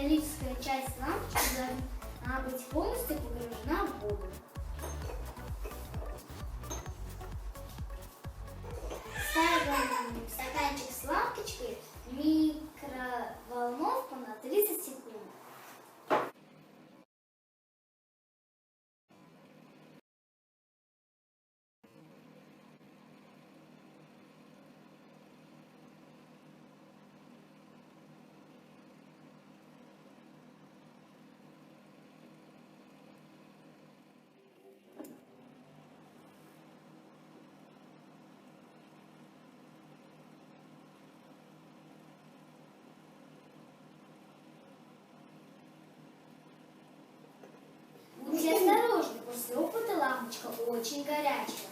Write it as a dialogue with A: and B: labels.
A: металлическая часть лампочки должна быть полностью погружена в воду. Ставим стаканчик с лампочкой в микроволновку на 30 секунд. Будьте осторожны, после опыта лампочка очень горячая.